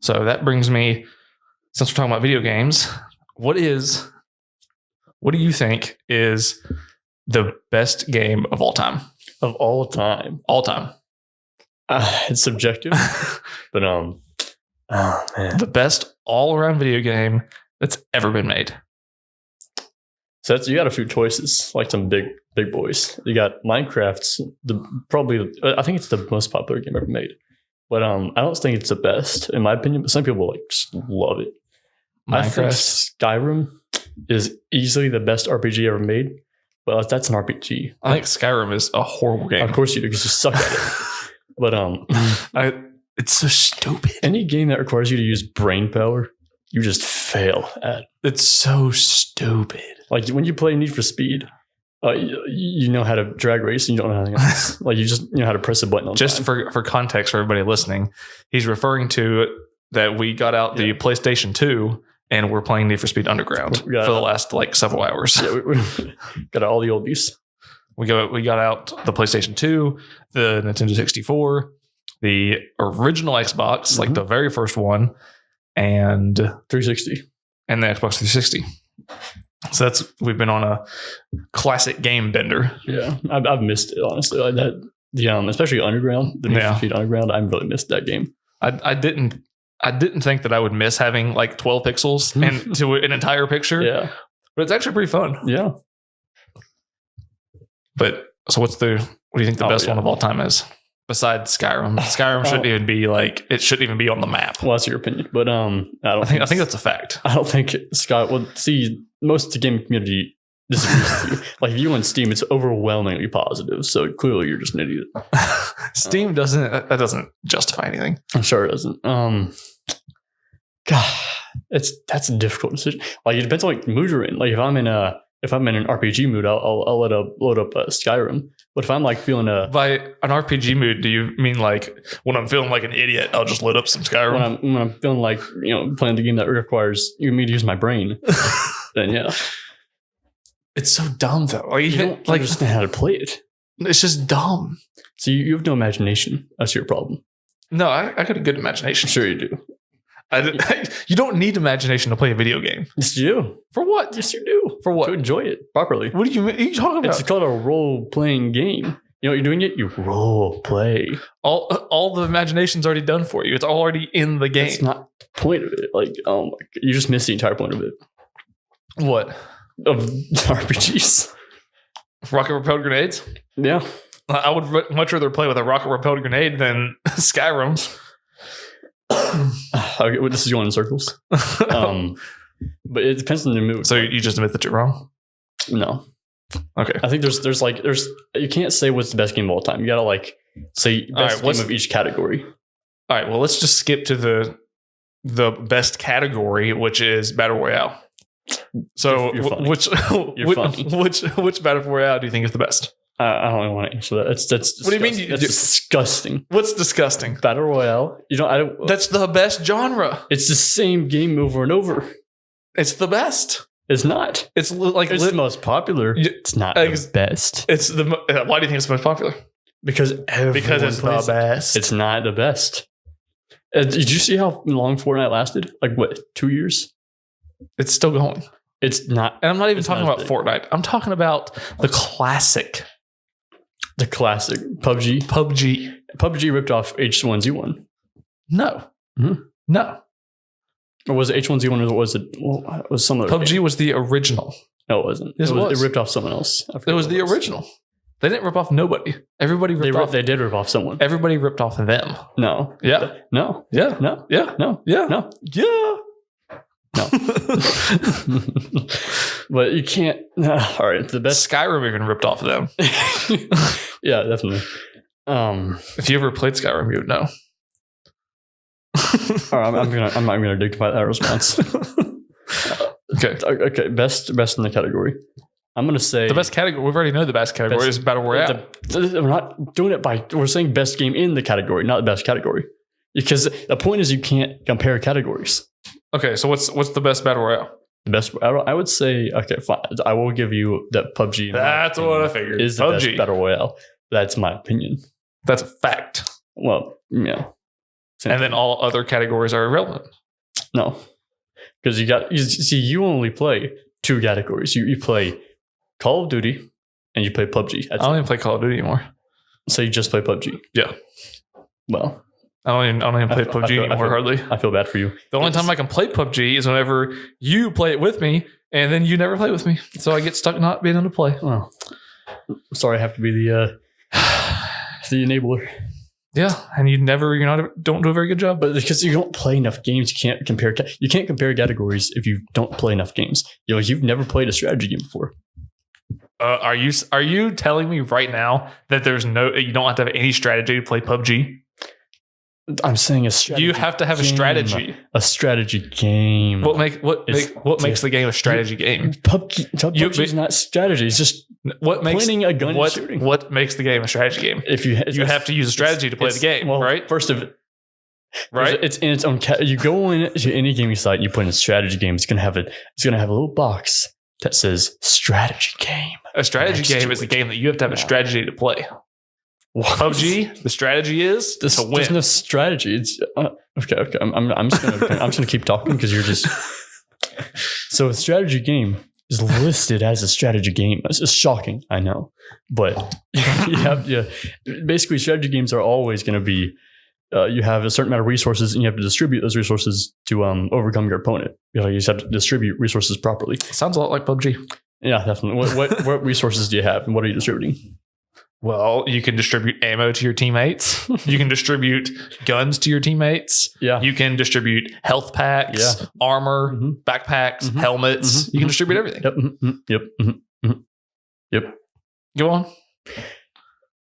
So that brings me, since we're talking about video games, what do you think is the best game of all time? Of all time? All time. It's subjective. But, oh, man. The best all-around video game that's ever been made. So you got a few choices, like some big boys. You got Minecraft's I think it's the most popular game ever made. But I don't think it's the best, in my opinion. But some people like just love it. Minecraft. I think Skyrim is easily the best RPG ever made. But that's an RPG. I think Skyrim is a horrible game. Of course you do, because you suck at it. But it's so stupid. Any game that requires you to use brain power, you just fail at. It's so stupid. Like when you play Need for Speed, you know how to drag race and you don't know anything else. Like you just know how to press a button on Just time. for context for everybody listening, he's referring to that we got out the PlayStation 2 and we're playing Need for Speed Underground for the last like several hours. Yeah, we got all the oldies. We got out the PlayStation 2, the Nintendo 64, the original Xbox, like the very first one, and 360, and the Xbox 360. So we've been on a classic game bender. Yeah, I've missed it honestly. Like that, especially Underground, the Need for Speed Underground. I really missed that game. I didn't think that I would miss having like 12 pixels and to an entire picture. Yeah, but it's actually pretty fun. Yeah. But so what do you think the best one of all time is? Besides Skyrim, shouldn't even be like, it shouldn't even be on the map. Well, that's your opinion, but I think that's a fact. I don't think most of the game community disagrees with you. Like if you on Steam, it's overwhelmingly positive. So clearly, you're just an idiot. Steam doesn't justify anything. I'm sure it doesn't. God, that's a difficult decision. Like it depends on what mood you're in. Like if I'm in an RPG mood, I'll load up Skyrim. But if I'm like feeling by an RPG mood, do you mean like when I'm feeling like an idiot, I'll just load up some Skyrim? When I'm feeling like playing the game that requires me to use my brain, then yeah, it's so dumb though. Like, you don't understand how to play it. It's just dumb. So you have no imagination. That's your problem. No, I got a good imagination. Sure you do. You don't need imagination to play a video game. Yes, you do. For what? Yes, you do. For what? To enjoy it properly. What do you mean? What are you talking about? It's called a role-playing game. You know what you're doing it? You role play. All the imagination's already done for you. It's already in the game. That's not the point of it. Like, oh my God. You just missed the entire point of it. What? Of RPGs. Rocket-propelled grenades? Yeah. I would much rather play with a rocket-propelled grenade than Skyrim. Okay, well, this is going in circles. But it depends on the mood. So you just admit that you're wrong? No. Okay. I think there's you can't say what's the best game of all time. You gotta like say best game of each category. All right. Well, let's just skip to the best category, which is Battle Royale. So you're funny. which Battle Royale do you think is the best? I don't even want to answer that. That's what do you mean? That's disgusting. What's disgusting? Battle Royale. I don't. That's the best genre. It's the same game over and over. It's the best. It's not. It's like it's the most popular. It's not the best. It's the. Why do you think it's the most popular? Because it's the best. It's not the best. Did you see how long Fortnite lasted? Like what? 2 years? It's still going. It's not. And I'm not even talking about Fortnite. I'm talking about the classic. The classic PUBG. PUBG ripped off H1Z1. No. Mm-hmm. No. Or was it H1Z1 or was it some other PUBG game? Was the original. No, it wasn't. Yes, it ripped off someone else. It was the original. They didn't rip off nobody. Everybody ripped off. They did rip off someone. Everybody ripped off them. No. Yeah. No. Yeah. No. Yeah. No. Yeah. No. Yeah. No. But you can't. All right. The best. Skyrim even ripped off of them. Yeah, definitely. If you ever played Skyrim, you would know. All right, I'm not gonna dignify that response. Okay. Best in the category. I'm gonna say the best category. We've already know the best category is Battle Royale. We're not doing it we're saying best game in the category, not the best category. Because the point is you can't compare categories. Okay, so what's the best Battle Royale? The best, I would say, okay, fine. I will give you that PUBG. That's what I figured. Is the best Battle Royale. That's my opinion. That's a fact. Well, yeah. And then all other categories are irrelevant. No, because you only play 2 categories. You play Call of Duty and you play PUBG. I don't even play Call of Duty anymore. So you just play PUBG. Yeah. Well, I don't even play PUBG anymore, hardly. I feel bad for you. The only time I can play PUBG is whenever you play it with me, and then you never play with me. So I get stuck not being able to play. Well, sorry, I have to be the enabler. Yeah, and don't do a very good job. But because you don't play enough games, you can't compare categories if you don't play enough games. You've never played a strategy game before. Are you telling me right now that you don't have to have any strategy to play PUBG? I'm saying a strategy. You have to have a strategy. A strategy game. What makes the game a strategy game? PUBG is not strategy. It's just pointing a gun and shooting. What makes the game a strategy game? If you have to use a strategy to play the game, right? First of it, right? It's in its own. You go into any gaming site and you put in a strategy game. It's gonna have a little box that says strategy game. A strategy game is a game that you have to have a strategy to play. PUBG, the strategy is to win. There's no strategy. It's okay. I'm just gonna keep talking because you're just. So a strategy game is listed as a strategy game. It's shocking, I know, but basically strategy games are always going to be. You have a certain amount of resources, and you have to distribute those resources to overcome your opponent. You just have to distribute resources properly. Sounds a lot like PUBG. Yeah, definitely. What resources do you have, and what are you distributing? Well, you can distribute ammo to your teammates. You can distribute guns to your teammates. Yeah. You can distribute health packs, armor, backpacks, helmets. You can distribute everything. Yep. Go on.